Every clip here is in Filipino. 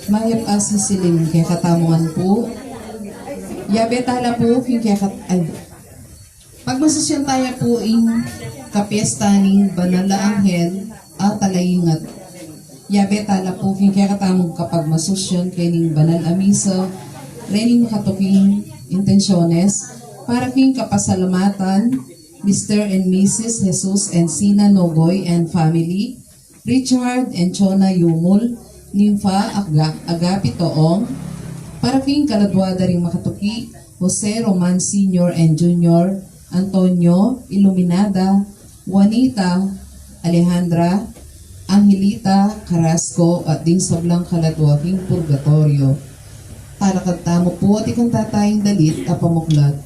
Mayap asi silim kaya katamuan po. Yabe tala po kaya pagmasasyan tayo po in kapiesta ni Banal na Anghel at talayingat. Yabe tala po kaya katamong kapag masusyon kay ning Banal a Misa, rening makatuking intensyones para king kapasalamatan Mr. and Mrs. Jesus and Sina Nogoy and family, Richard and Chona Yumul, Nympha Agapi Toong, para king kaladwada ring makatuki, Jose Roman Sr. and Jr., Antonio Iluminada, Juanita Alejandra, Angelita Carrasco at ding sablang kaladwaking purgatorio. Talakad tamo po at ikang tatayang dalit at pamuklat.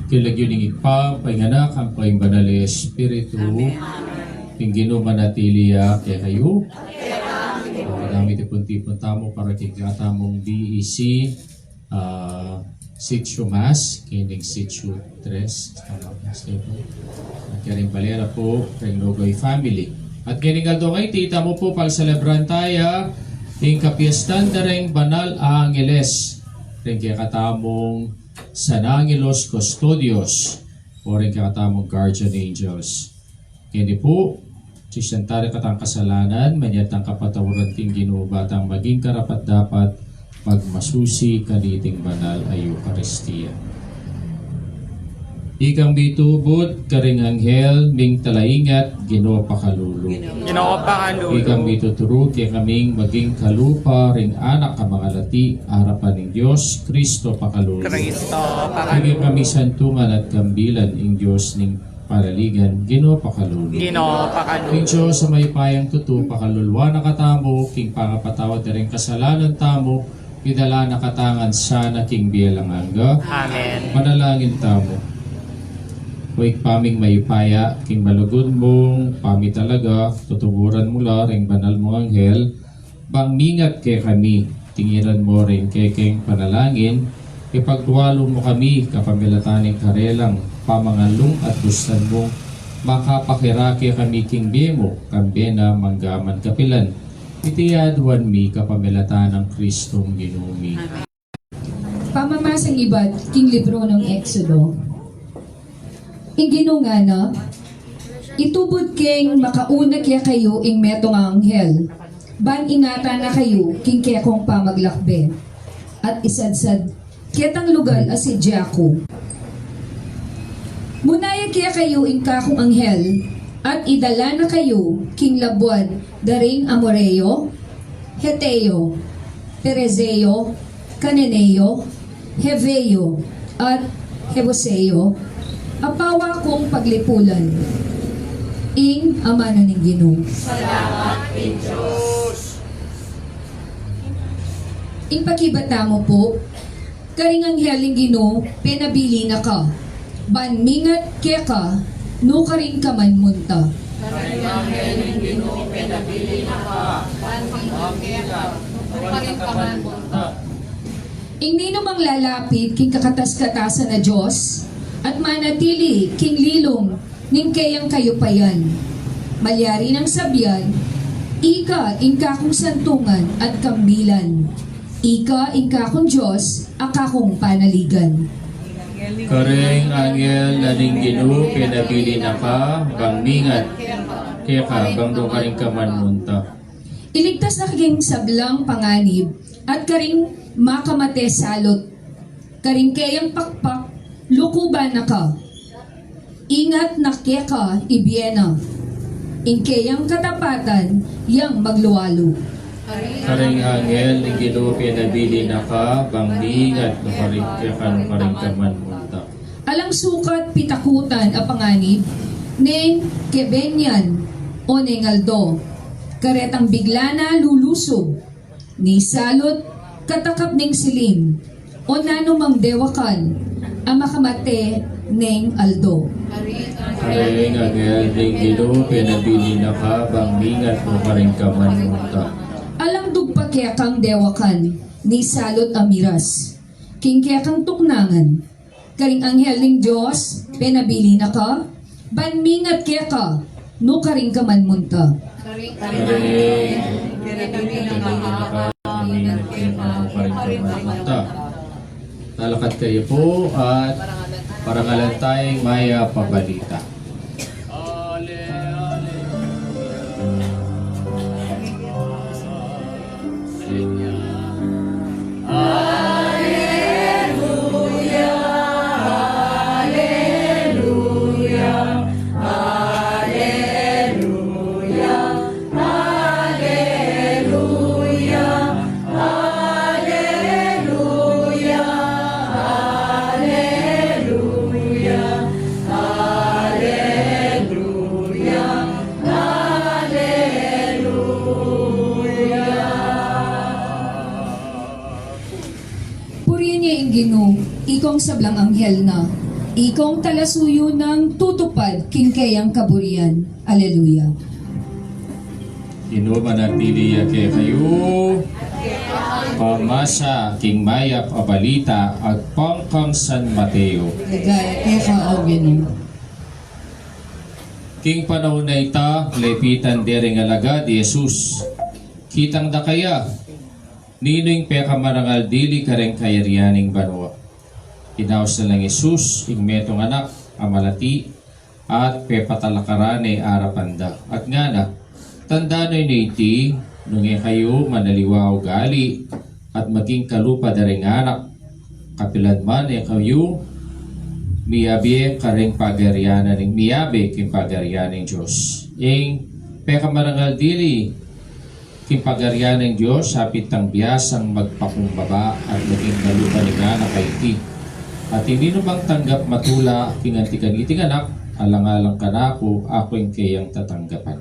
Kilagyo ning ipa, painganak, ang paing banal na Espiritu, yung ginumanatiliya kay kayo. Namin tipon-tipon tamo para kikatamong BEC, Sitio Mas, kining Sitio 3, kaya rin balera po, kay Nogoy family. At kining aldo kay tita mo po, pag-celebran tayo, yung kapiestan na rin Banal a Angeles, rin kaya katamong San Angelos Custodios o rin kakatamong Guardian Angels. Kaya po, sisantari katang kasalanan, manyatang kapatawaran ting ginubatang maging karapat dapat pagmasusi kaniting banal ay Eucharistia. Ikang bitubod, karing anghel, ming talaingat, Ginoo pakalulu. Ginoo pakalulu. Ikang bituturo, kaya kaming maging kalupa, ring anak ka mga lati, harapan ng Diyos, Kristo pakalulu. Kristo Kaya pakalulu. kami santungan at kambilan ng Diyos ning paraligan, Ginoo pakalulu. Ginoo King pakalulu. Diyos sa may payang tutu, pakalulwa na katamo, king pangapatawad na rin kasalanan tamo, pidala na katangan sana king bielanganga. Amen. Manalangin tamo. Huwag paming mayupaya, king malugod mong, pami talaga, tutuburan mula, ring banal mong anghel, bang mingat kay kami, tingiran mo rin kay king panalangin, ipagduwalo mo kami, kapamilataning karelang, pamangalong at gustan mong, makapakirake kami king bemo, kambena manggaman kapilan, itiyaduan mi kapamilatan ng Kristong Ginumi. Pamamasang ibad, king libro ng Exodo. Inginunga na, itubod king makauna kaya kayo ing metong anghel, ban ingatan na kayo king kaya kong pamaglakbe, at isadsad, kitang lugal as si Jaco. Munaya kaya kayo ing kakong anghel, at idala na kayo king labuan, daring Amoreo, Heteo, Perezeo, Cananeo, Heveo, at Jebuseo, apawa kong paglipulan, ing amana ng Ginoo. Salamat, Diyos. Ing pakibata mo po, karing angheling Ginoo, pinabili na ka, banmingat kaya ka, no karing kaman munta. Karing angheling Ginoo, pinabili na ka, banmingat kaya ka, no karing kaman munta. Ing nino mang lalapit, king kakatas-katasan na Diyos, at manatili king lilong ning kayang kayo payan. Malyari ng sabyan, ika ingka kong santungan at kambilan. Ika ingka kong Diyos, akakong panaligan. Karing anghel na ning Ginoo, pinabili na ka, bang mingat, kaya ka, bang doon ka rin kamanmunta. Iligtas na kaging sablang panganib at karing makamate salot. Karing kayang pakpak, lukuban na ka. ingat na keka ibiena. Ingkeyang katapatan, yang magluwalo. Karing angel, ni Ginoo pinabili na ka, bangling at nukaring kaman munta. Alang sukat pitakutan a panganib, neng kebenyan o neng aldo, karetang bigla na lulusog, ni salot katakap neng silim, o nanumang dewakan, ang makamate neng aldo. Karing angel, ni Ginoo pinabili na ka, bangling at nukaring kaman munta. Alang dugpakya kang dewakan, ni salot amiras, kingkya kang tuknangan, karing anghel ng Diyos, pinabili na ka, banmingat kaya ka, no karing ka man munta. Karing pinabili na ka, bangling at nukaring kaman munta. Talakad kayo po at parangalan tayong maya pabalita. Purihan niya ang Ginoo, ikong sablang anghel na, ikong talasuyo ng tutupad kinkayang kaburian. Aleluya. Ginoo manatili kay kayo pamasa king mayap a balita at pangkang San Mateo. Kagaya kaya o Ginoo. King panahon na ita, lepitan dering alaga di Jesus. Kitang da kaya, nining peka marangal dili kareng kayarianing banwa. Kinaos na lang Jesus, ing metong anak, amalati, at pepatalakarane arapanda. At nga na, tanda no'y naiti, nung kayo manaliwa o gali, at maging kalupa daring anak, kapilad man kayo, miyabe kareng pagarianan ng miyabe king pagarianan ng Diyos. Ing peka marangal dili, king pagarianan ng Diyos, sapit ang biyasang magpakumbaba at maging kalupa ng anak kay ti. At hindi namang tanggap matula king antikan iting anak, alang-alang ka na ako yung kayang tatanggapan.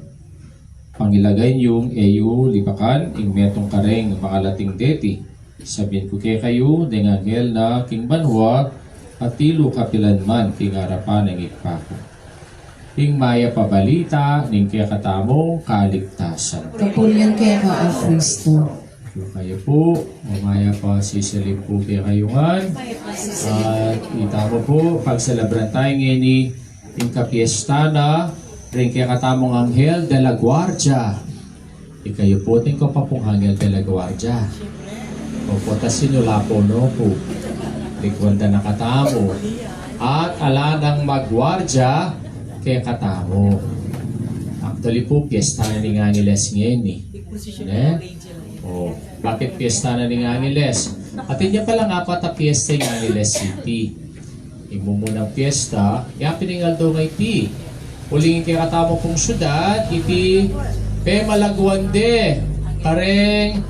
Pangilagay niyong eyo lipakan, ing metong kareng mga lating deti. Sabihin ko kay kayo, ng anghel na king banwa, at tilo kapilan man king harapan ng ikpako. Ing maya pabalita, ning kaya katamo, kaligtasan. Kapurihan kaya ka o Kristo. So kayo po, mamaya pa sisilip po kaya kayungan. At itamo po, pagselebran tayo ngayon yung kapiestana, rin kaya katamong Anghel de la Guardia. Ikayo po, ting ko pa pong Anghel de la Guardia. O po, tas sinula po, no po. Likwanda na katamo. At ala ng magwardya, kaya katamo. Actually po, piyesta na ni Angeles ngayon eh. O, bakit piyesta na ni Angeles? At hindi pala nga pata piyesta yung Angeles City. Imo munang piyesta, yapiningal daw nga iti. Uling kaya katamo pong syudad, iti pe malagwande, kareng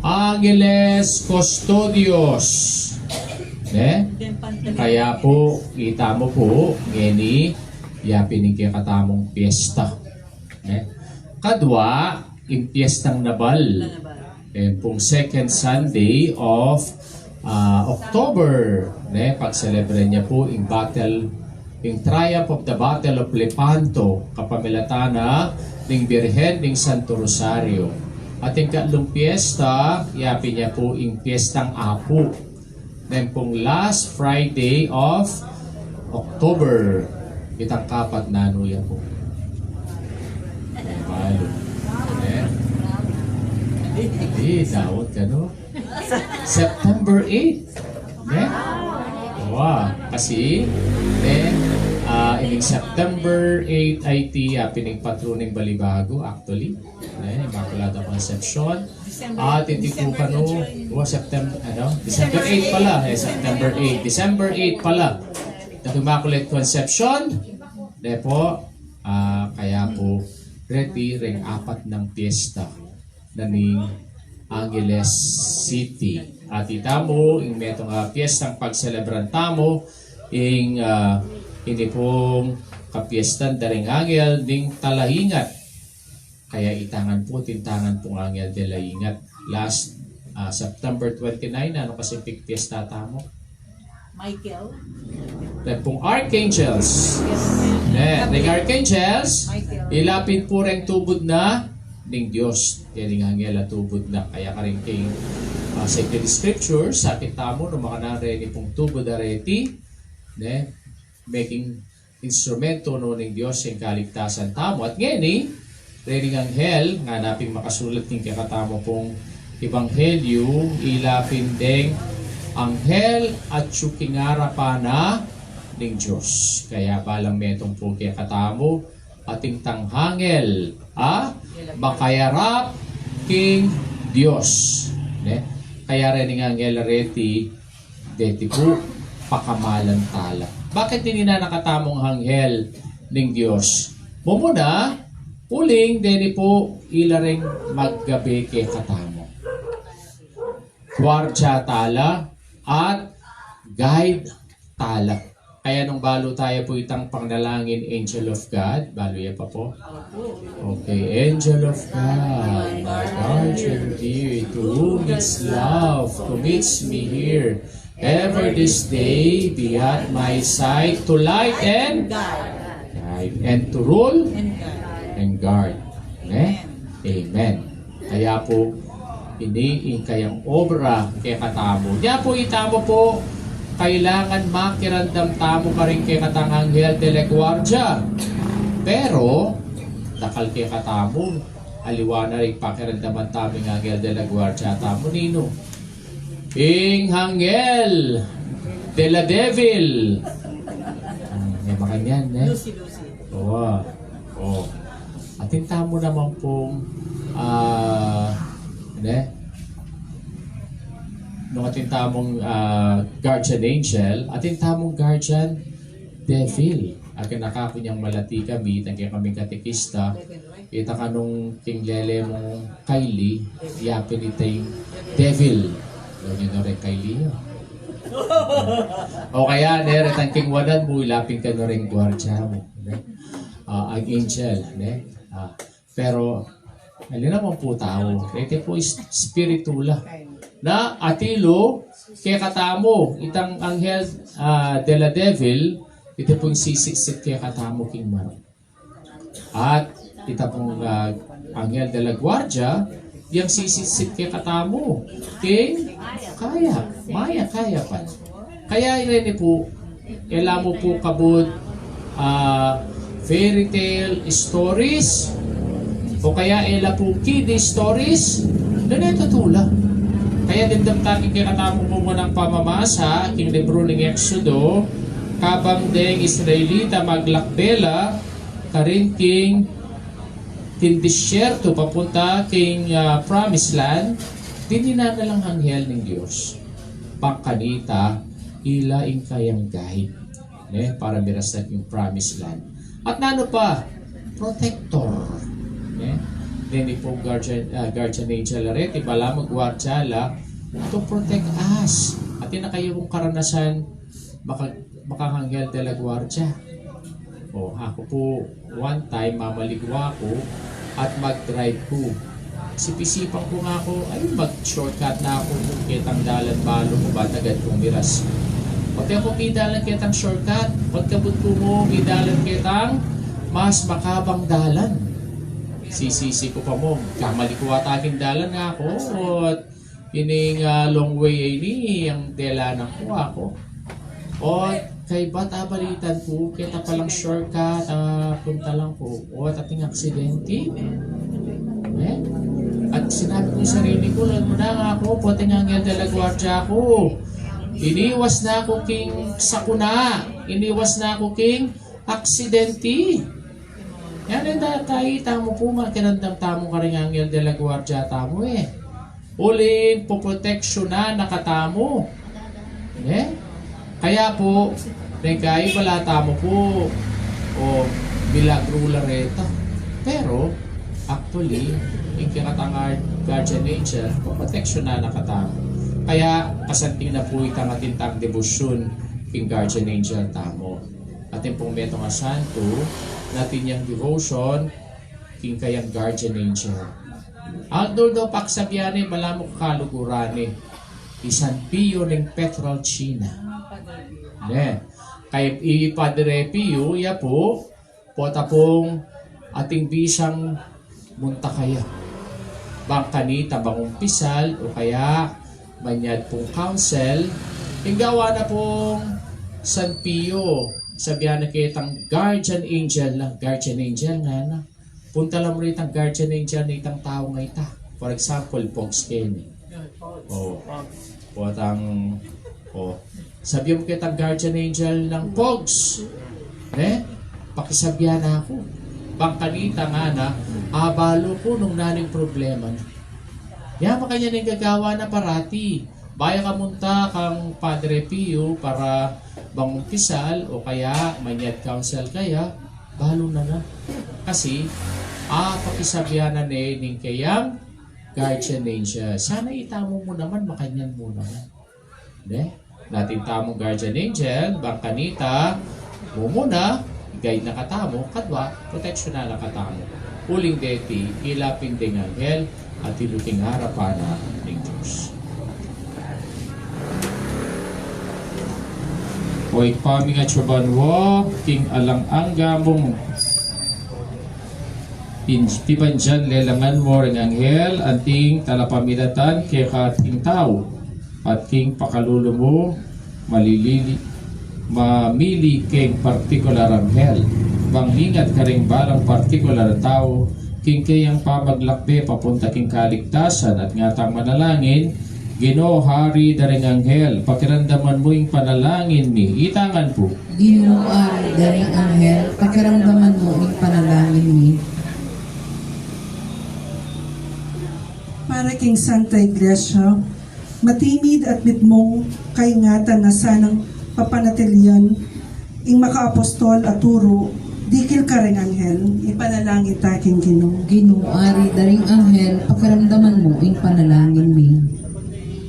Angeles Custodios. Kaya po, kita mo po, ngeni, yapining kaya katamong piyesta. Kadwa, yung piyestang Nabal. Pong second Sunday of October. Pag-celebrate niya po yung battle, yung triumph of the Battle of Lepanto, kapamilatana ng Birhen ng Santo Rosario. At yung katlong piyesta, yapin niya po yung piyestang Apo. Then pong last Friday of October, itang kapat na nuya po. Malo. Dawat ka no? September 8. Wow. Kasi, ining September 8 IT, pining patroning Balibago, actually. Immaculada Conception. At hindi ko pa no, December 8 pala. September 8. December 8 pala. The Immaculate Conception. De po, kaya po, ready ring apat ng piyesta na ning Angeles City. At itamo, yung metong piyestang pagselebran tamo, yung hindi pong kapiestan daring angel ning talahingat. Kaya itangan po, tintangan pong angel de la ingat. Last September 29, ano kasi piyesta tamo? Michael. Then pong archangels. Then, ring archangels, ilapit po rin tubod na ning Diyos. Kaya ning angel at tubod na. Kaya ka rin king sacred scripture, sa kitamo no mga nareni pong tubod na reti, making instrumento no ning Diyos yung kaligtasan tamo. At ngayon ring anghel, nga naping makasulat ng kakatamo pong ebanghelyo, ilapin ding anghel at sukingara pa na ning Diyos. Kaya balang metong po kaya katamo ating tanghangel makayarap king Diyos. Kaya rin ng anghel reti deti po pakamalan tala. Bakit din na nakatamong anghel ning Diyos? Mumuna, uling deni po ilaring maggabi kay katamo. Kwartya tala at guide tala. Kaya nung balo tayo po itang pangnalangin, Angel of God. Balo yan pa po? Okay, Angel of God, my guardian dear, to whom its love commits me here. Ever this day be at my side to light and guide, and to rule and guard. Amen. Kaya po, iniing kayang obra kay katamo. Diya po itamo po, kailangan makirandam tamo ka rin kay katang anghel de la guardia. Pero, dakal kay katamo, aliwa na rin pakirandaman tamo ng anghel de la guardia tamo nino. Ing anghel de la devil. May makanyan, Oo. Atin tamo naman pong nung ating tamong guardian angel, ating tamong guardian devil. Akin nakako niyang malati kami, tangkaya kaming katekista, kita ka nung tinglele mong Kylie, yapin itay devil. Doon yun na rin Kylie. O kaya, retang king wanan mo, ilapin ka na rin guardia mo. Ang angel. Pero, alin naman po tao. Ito po is spiritula. Na atilo kay katamo itang anghel de la devil, ito pong sisiksit kay katamo king maro. At ito pong anghel de la guardia, yung sisiksit kay katamo king kaya pa. Kaya rin po, ela mo po kabud fairy tale stories o kaya ela po kid stories na natutula. Kaya dindam tayo kinatamo mo ng pamamasa, king libro ng Exodo, kabang deng Israelita maglakbela, karin king disyerto papunta king promised land, dinina na lang anghel ng Diyos. Pagkanita, ila ing kayang guide para mirasan yung promised land. At nano pa, protector. Then po guardian angel rin, ibala magwardyala to protect us. At yun na kayo kong karanasan makahanghel de la guardia. Ako po one time mamaligwa ko at mag-drive ko. Sipisipan ko nga ako, ay mag-shortcut na ako kung kitang dalan balo mo ba tagad kong miras. Pati ako kidalan kitang shortcut, pagkabot ko mo kidalan kitang mas makabang dalan. Sisisi ko pa mo, kamalikuha taking dalan nga ako at ining long way ini ang delanan ko ako. O kay bata balitan ko, kita palang shortcut, punta lang ko. O ating aksidente. At sinabi ko sa sarili ko, lang mo na nga ako, puting anghel de la guardia ko. Iniwas na ako king sakuna, iniwas na ako king aksidente. Yan ang tayo, tamo po, makinandang tamo ka rin anghel de la guardia tamo Uli, poproteksyon na nakatamo. Kaya po, kayo pala tamo po, o Milagro Lareta. Pero, actually, yung kinatang guardian angel, protection na nakatamo. Kaya, kasanting na po itang atintang debosyon king guardian angel tamo. Atin pong meto nga santo, natin yung devotion king kayang guardian angel. Outdoor daw paksabyan malamok kaluguran Isan Pio ng Petrolcina. Ne. Kay Padre Pio, ya po pong ating bisang muntakaya. Bangkanita, bangong pisal, o kaya manyad pong council, gawa na pong San Pio. Sabihan na kitang guardian angel lang. Guardian angel nga na. Punta lang mo rin ang guardian angel na itang tao nga ita. For example, Pogs Kenny. O atang sabihan mo kitang guardian angel ng Pogs. Pakisabihan na ako. Bangkanita nga na, abalo ko nung naning problema na. Yan, makanya nang gagawa na parati. Baya ka munta kang Padre Pio para bang pisal o kaya manyad council kaya, balo na na. Kasi, pakisabihan na ning kayang guardian angel. Sana itamo mo naman, makanyan mo naman. Natin tamong guardian angel, bangkanita, muna, guide na katamo, kadwa, protection na katamo. Uling deti, ilapin ding anghel, at iluting harapan na ng Diyos. Oy pami nga chubanwo, king alang anggamong pipanjan lelangan mo ring anghel, anting talapamidatan kay kating tao, at king pakululo mo, mamili keng partikular anghel. Bangingat ka rin balang partikular tao, king kayang pamaglakbe papunta king kaligtasan at ngatang manalangin, Ginoo hari daring anghel, pakiramdaman mo yung panalangin ni. Itangan po. Ginoo ari daring anghel, pakiramdaman mo yung panalangin ni. Para king Santa Iglesia, matimid at mitmong kaingatan na sanang papanatilian, ing makaapostol at turo, dikil ka ring anghel, ipanalangin taking Ginoo. Ginoo ari daring anghel, pakiramdaman mo yung panalangin ni.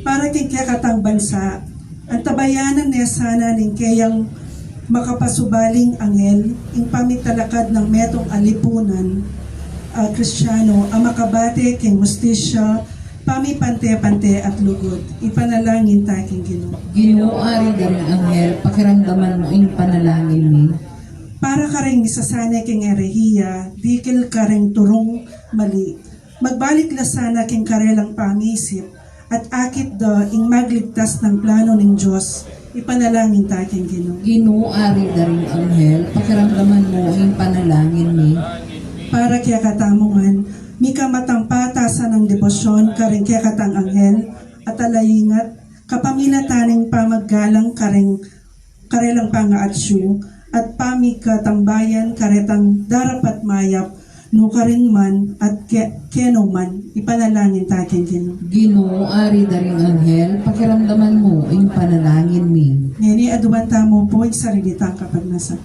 Para king kakatang bansa, ang tabayanan niya sana ning kayang makapasubaling anghel, ing pamitalakad ng metong alipunan, Kristiyano, ang makabate king mustisya, pamipante-pante at lugod, ipanalangin taking Ginoo. Ginoo ari daring anghel, pakiramdaman mo yung panalangin ni. Para ka rin isasanay king erehiya, dikil ka rin turong mali. Magbalik la sana king karelang pangisip, at akit da ing magligtas ng plano ng Diyos, ipanalangin taking Ginoo. Ginoo ari daring anghel, pakiramdaman mo yung panalangin ni. Para kaya katamungan, mika matampatasan ng debosyon karing kaya katang anghel, at alayingat, kapamilataning pamaggalang karelang pangaatsyo, at pamikatambayan karetang darapat mayap, no karin man at keno man, ipanalangin taking Ginoo. Ginoo ari daring anghel, pakiramdaman mo yung panalangin ni. Ngini adubanta mo po sarilitang kapag nasa.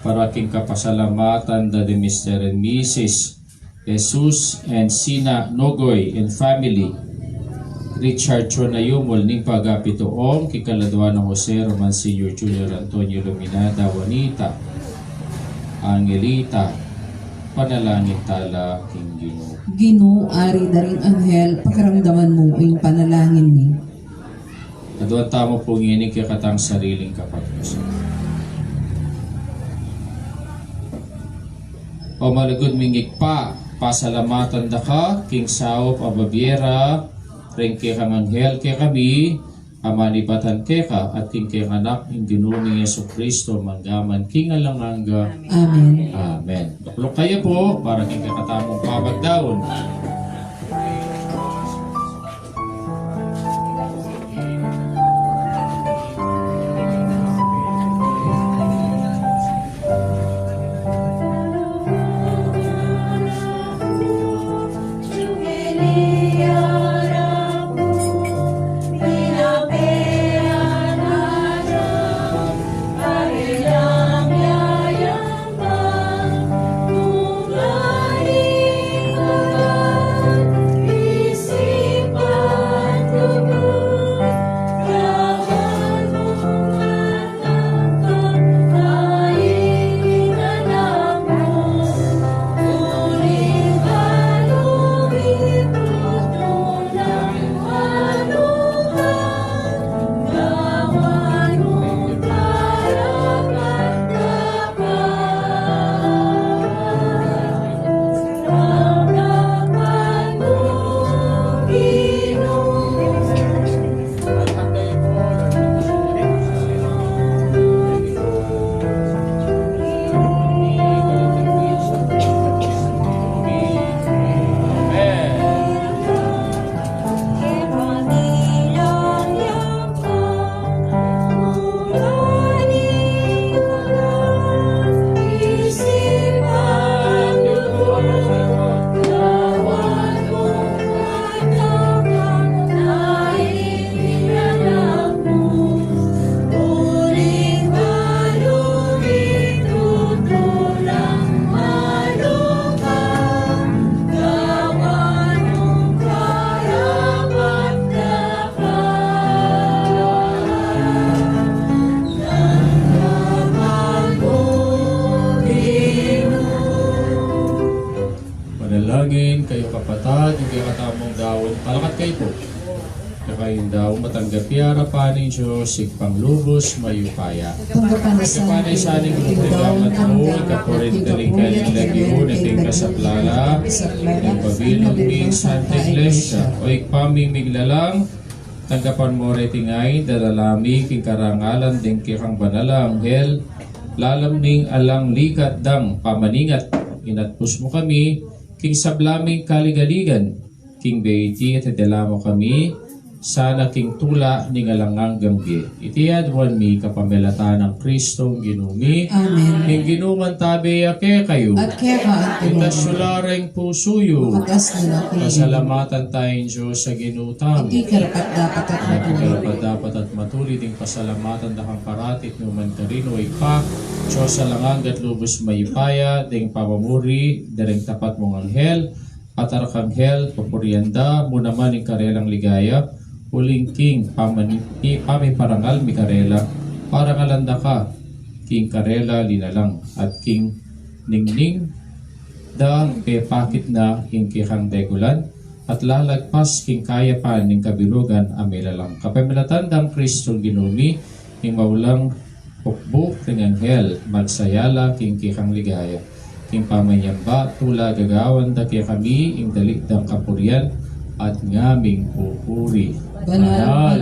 Para aking kapasalamatan da de Mr. and Mrs. Jesus and Sina Nogoy and family, Richard Chonayumol ning pagapitoong kikaladwa ng Jose Roman Sr. Jr. Antonio Luminada Juanita Angelita, panalangin tala king Ginoo. Ginoo ari daring anghel, pakiramdaman mo yung panalangin ni. Aduan tamo po ngini kaya katang sariling kapagpasan. O malagod mingik pa, pasalamatan da ka, king Sao Pababiera, ring kay kang anghel kay kami, amanipatan kay ka, at king kay anak, yung ginuming Yeso Kristo, manggaman, king alanganga. Amen. Amen. Baklok kayo po, para king kakatamong pabagdaon. Parilang panalangin, kayo kapatad, yung katamong dawon, palakat kayo po. Kayong daw matanggap yara paning Diyos, sigpang lubos, mayupaya. Tanggapan na sa Kapanay sa aning grupo mo, kapurin taling kaling lagyo, nating kasaplala, yung pabilog ni Santa Iglesia, o ikpaming miglalang, tanggapan mo retingay, dalalami, king karangalan, din kikang banala, anghel, lalamning alang likat dang pamaningat, inatpus mo kami, king sablaming kaligaligan, king beiti at mo kami, sana king tula ni ngalangang gambye. Itiyad wan mi kapamelata ng Kristong ginumi. Amen. King ginuman tabi ake kayo. At kaya ka at Itasyulareng pusuyo. Magas na natin. Pasalamatan tayong Diyos sa ginutang. Hindi karapat dapat at matulog. Dapat at matuloy ding pasalamatan dakang paratit numan karino ipa. Diyos sa langang at lubos mayipaya. Ding pamamuri. Daring tapat mong anghel. At arkanghel. Papurianda. Munaman ng karelang ligaya. Huling king parangal mi karela parangalanda ka king karela linalang at king ningning da pakit na king kikang degulan at lalagpas king kaya pa ning kabilugan amilalang kapamilatan dang Kristong ginumi king maulang pukbuk king anghel magsayala king kikang ligaya king pamanyamba tula gagawan da kaya kami ing dalikdang kapurian at ngaming pupuri. Banal,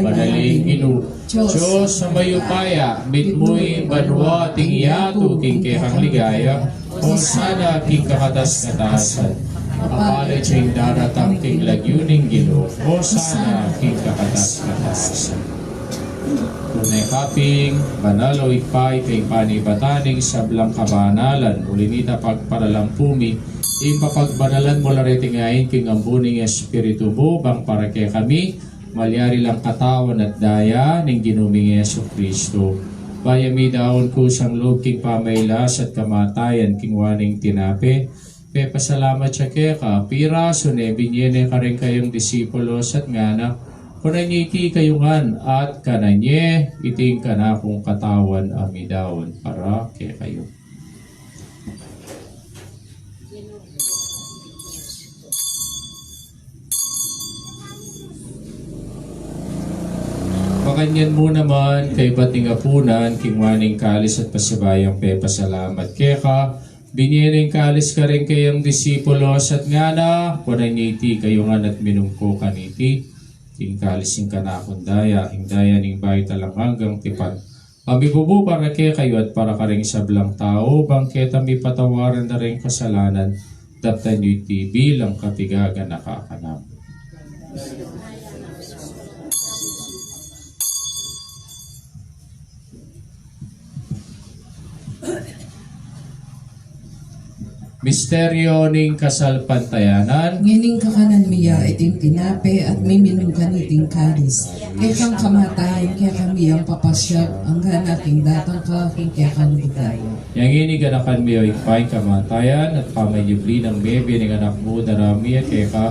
banaling inu. Diyos sa mayupaya, mitmoy banwa ting iyato king kekang ligaya, o sana king kakatas-katasan. Apalay siyang daratang king lagyuning gino, o sana king kakatas-katasan. Tunay kaping, banalo ipay kay panibataning sablang kabanalan, ulinita pagparalampumi, ipapagbanalan mo larete ngayon king ambuning espiritu mo bang para kay kami malyari lang katawan at daya ning ginuming Yesu Kristo. Bayami daon ko sang loob king pamaylas at kamatayan king waning tinape. Pasalamat siya kaya ka. Piraso ne binyene ka rin kayong disipulos at ngana. Kunanya iti kayungan at kananye iting kanakong katawan amidaon para kay kayo. Pakanyan mo naman kay bating apunan, kingwaning kalis at pasibayang pasalamat kaya ka. Biniring kalis ka rin kayong disipulos at ngana, kunanyiti kayungan at minumko kaniti. King kalis yung kanakundaya, hingdaya ning bayi talang hanggang tipan. Pamibubu para kaya kayo at para ka rin sablang tao, bangketa mi patawaran na rin kasalanan, daptan nyo iti bilang katigaga nakakanam. Misteryo ning kasalpantayanan. Ngining kakanan miya iting tinape at may minungkan iting kalis. Kaya kang kamatayan kaya kami ang papasyap ang ganating datang ka kaya kang ligaya. Yang ini ganakan mi o ikpay kamatayan at pamayubli ng bebe ng anak mo darami at kaya ka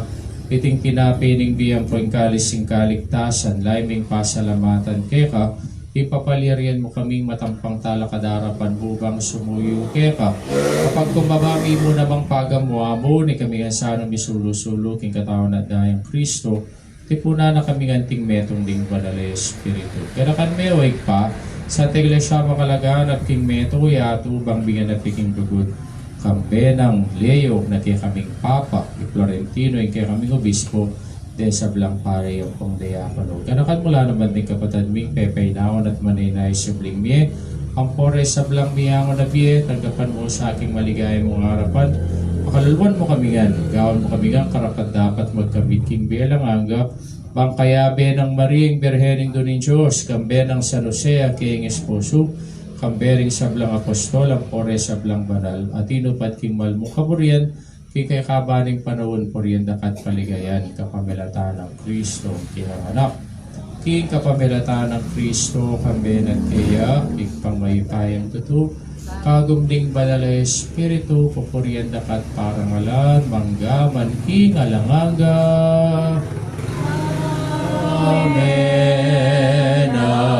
iting tinape ning biyang kalis sing kaligtasan laiming pasalamatan kaya ka ipapalirian mo kaming matampang talakadarapan hubang sumuyo keka. Kapag kumbabami mo namang pagamuha mo, ni kami asano misulo-sulo king katawan at dayang Kristo, tipuna na kami anting metong ding banal Espiritu. Kanakan mewag pa, sa Iglesia makalagaan at king meto yato bang bingan at piking dugod. Kampe ng Leo na kaya kaming Papa, ni Florentino, yung kaya kaming Obispo, de sablang pare yung pong diakono. Kanakan mula naman din kapatid ming pepay naon at maninay subling miye. Ang pore sablang miyangon na biye, tagkapan mo sa aking maligayang mong harapan. Pakalulwan mo kami yan. Gawin mo kami nga karapat dapat magkamit king bilang angga. Bang kayabe ng Mariang Birhening Dunin Diyos, kambe ng San Jose aking esposo, kambering sablang apostol, ang pore sablang banal, at inupat king malmo kaburian, kay kabaning panahon po rin dakat paligayan kapamilata ng Kristo kinanganak. King kapamilata ng Kristo kambenan kaya ikpangmayipayang tuto kagumding banal Espiritu pupurian dakat parangalan manggaman king alanganga. Amen. Amen.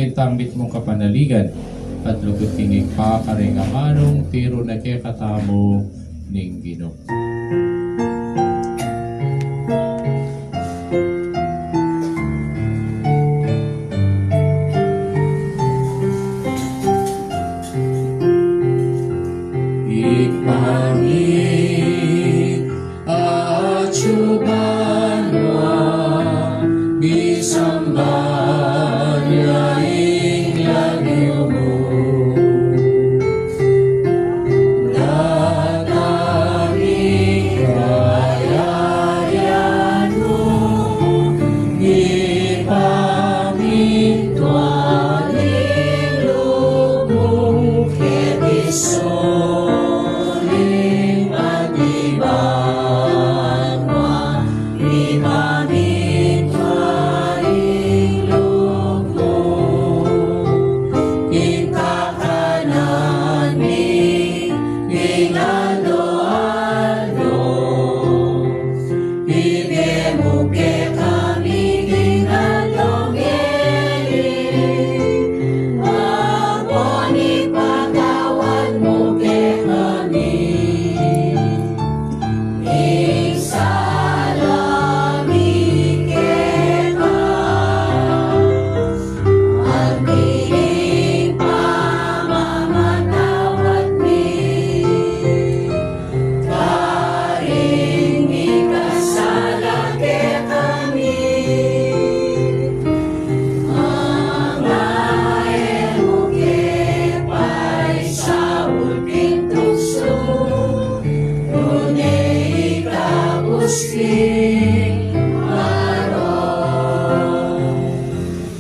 langit tambit mong kapanaligan, at lugod kingig pa karingamanong tiro na kay katamo ning Ginoo. Ikmangin at syubanwa bisamban yaing langyo mo. Dataming kayarian mo ipamintwan ilumong kebison.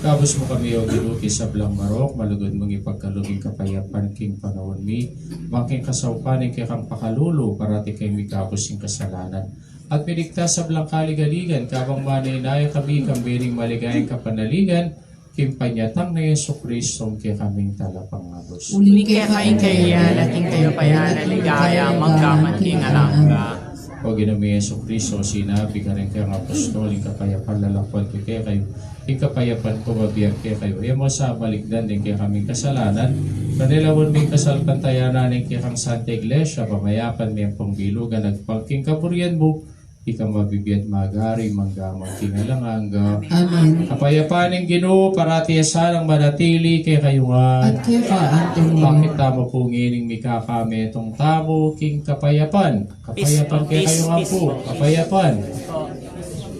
Kabus mo kami o ginuki sa blang marok, malugod mong ipagkaluging kapayapan king panahon mi, making kasawpanin kay kang pakalulo, parati kay mikabus yung kasalanan. At miligtas sa blang kaligaligan, kabang maninaya kami kambining maligayang kapanaligan, kim panyatang na Yesu Kristo kay kaming talapangabos. Uli kay kaya laking kayo paya naligaya magkaman king alangga. O ginami Yesu Kristo, sinabi ka rin kayong apostol, yung kapayapan lalakwan kay kayo, yung kapayapan ko mabiyag kay kayo. Iya mo sa maligdan din kay kaming kasalanan, kanilawon may kasalpantayanan ng kay kang Santa Iglesia, pamayapan may pangbilugan, nagpangking kapurian mo, ikaw mabibiyad magari, manggamang kinalanganga. Amen. Kapayapan ng Ginoo, parati sanang manatili kay kayo nga. At kaya ka, ating Bakit tamo po ngining mikakame itong tamo king kapayapan? Kapayapan kay kayo nga po. Kapayapan.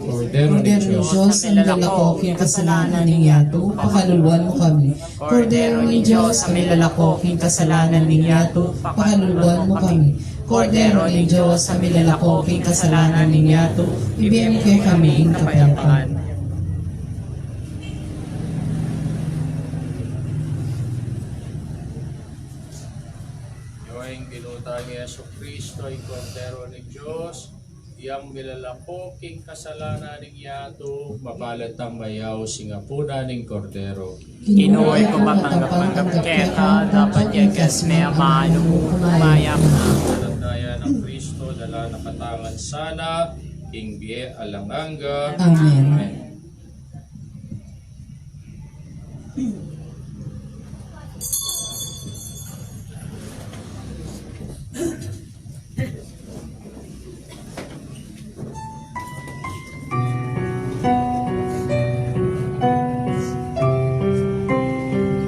Cordero ni Cordero ni Diyos. Diyos, ang lalako, king kasalanan ninyato, pakaluluan mo kami. Cordero ni Diyos, ang lalako, king kasalanan ninyato, pakaluluan mo kami. Cordero ni Diyos, ang lalako, king kasalanan ninyato, ibigay mo kay kami ing kapayapaan. Yoing binuta ni Yesu Kristo, ang Cordero ni Diyos, iyang milalakoking kasalanan ng yato, mabalat ang mayaw, singapuna ng Cordero. Inuoy ko matanggap-tanggap keta, dapat yagas may amano mo kumayam na. Daya ng Kristo, dala nakatangan sana, king biye alanganga. Amen.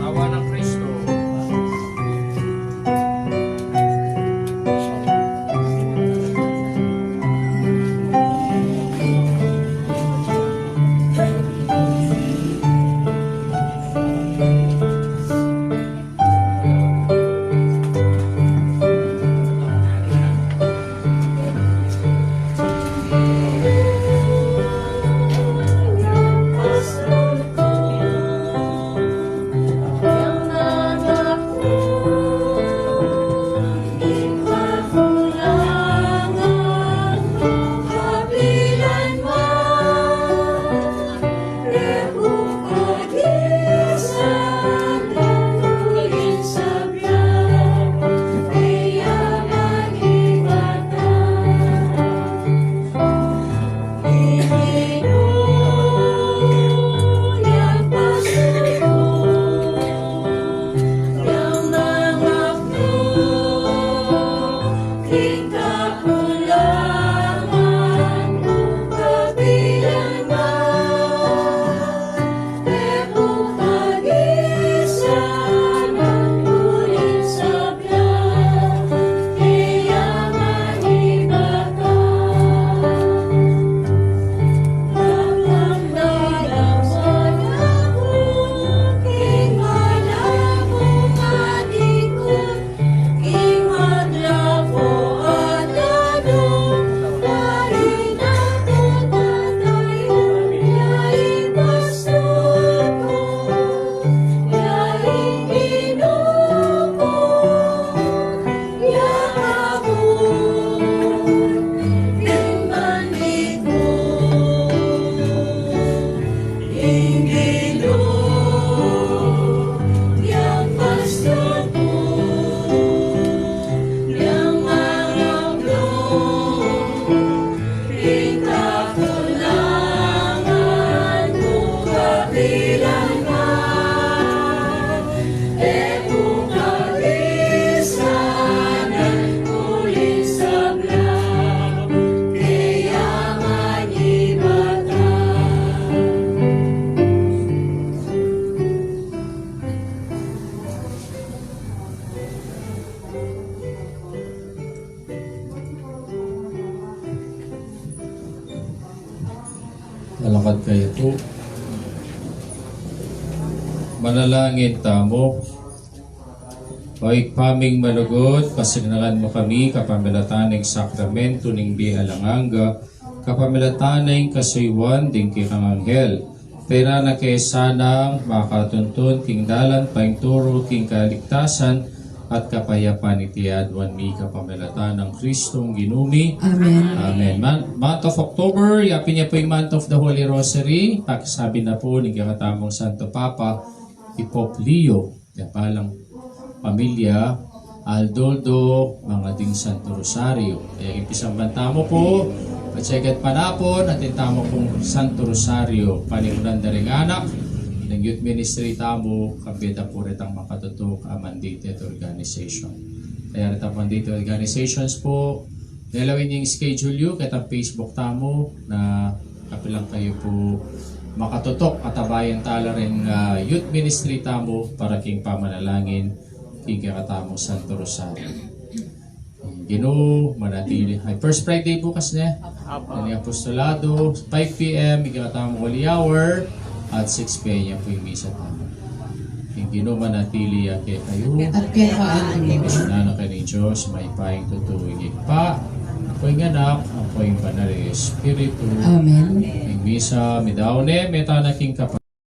Tawa ng Kristo. Lakad kayo po. Manalangin tamo. Oy paming malugod, pasignalan mo kami kapamilataning sakramento ning bihalanganga, kapamilataning kasuywan ding kikang anghel. Pera na kay sanang makatuntun king dalan paing turo king kaligtasan at kapayapaan iti adwan mi kapamilatan ng Kristong ginumi. Amen. Amen. Month of October, yapin niya po yung month of the Holy Rosary. Pakisabi na po ni kakatamong Santo Papa, Pope Leo, palang pamilya, Aldoldo, mga ding Santo Rosario. Kaya impisang banta mo po, patsegat panapon, at tamo pong Santo Rosario, panimunan na rin anak, ng Youth Ministry tamo, kabida po rin ang makatutok ang mandated organization. Kaya rin ang mandated organizations po, nilawin yung schedule yun, kahit ang Facebook tamo, na kapilang kayo po makatutok at abayan tala rin Youth Ministry tamo para king pamanalangin king kakatamo Santo Rosario. Ginoo, manatili. Ay, First Friday bukas na. Ang apostolado, 5 p.m. Ikakatamo Holy Hour at 6 p.m. po yung misa tamo. Ginoo, manatili kay kayo. At kaya kaano Sinana kayo ng Diyos, may paing tutuwing pa. Ako yung anak, ako yung banal Espiritu. Amen. Ang misa, midaone, metanaking kapatid.